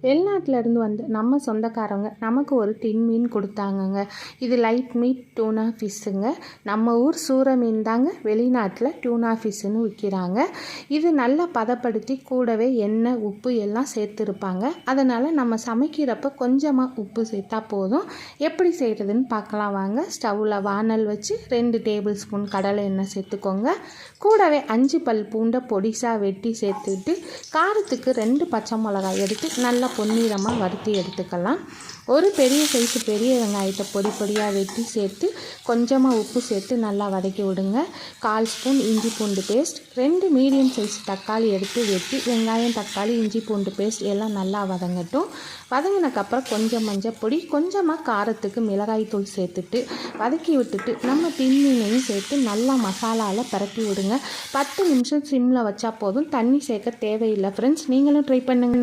வெளிநாட்டிலேருந்து வந்து நம்ம சொந்தக்காரங்க நமக்கு ஒரு டின் மீன் கொடுத்தாங்கங்க. இது லைட் மீட் டூனா ஃபிஷ்ஷுங்க. நம்ம ஊர் சூற மீன் தாங்க வெளிநாட்டில் டூனா ஃபிஷ்ஷுன்னு விற்கிறாங்க. இது நல்லா பதப்படுத்தி கூடவே எண்ணெய் உப்பு எல்லாம் சேர்த்துருப்பாங்க. அதனால் நம்ம சமைக்கிறப்ப கொஞ்சமாக உப்பு சேர்த்தா போதும். எப்படி செய்கிறதுன்னு பார்க்கலாம் வாங்க. ஸ்டவ்வில் வானல் வச்சு 2 டேபிள் ஸ்பூன் கடலை எண்ணெய் சேர்த்துக்கோங்க. கூடவே 5 பல் பூண்டை பொடிசாக வெட்டி சேர்த்துட்டு காரத்துக்கு 2 பச்சை மிளகாய் எடுத்து நல்லா பொன்னிறமாக வறுத்து எடுத்துக்கலாம். ஒரு பெரிய சைஸு பெரிய வெங்காயத்தை பொடி பொடியாக வெட்டி சேர்த்து கொஞ்சமாக உப்பு சேர்த்து நல்லா வதக்கி விடுங்க. 1/4 ஸ்பூன் இஞ்சி பூண்டு பேஸ்ட், 2 மீடியம் சைஸ் தக்காளி எடுத்து வெட்டி வெங்காயம் தக்காளி இஞ்சி பூண்டு பேஸ்ட் எல்லாம் நல்லா வதங்கட்டும். வதங்கினக்கப்புறம் கொஞ்சம் மஞ்சள் பொடி, கொஞ்சமாக காரத்துக்கு மிளகாய் தூள் சேர்த்துட்டு வதக்கி விட்டுட்டு நம்ம தின்மீனையும் சேர்த்து நல்லா மசாலாவில் பரட்டி விடுங்க. 10 நிமிஷம் சிம்மில் வச்சா போதும். தண்ணி சேர்க்க தேவையில்லை ஃப்ரெண்ட்ஸ். நீங்களும் ட்ரை பண்ணுங்க.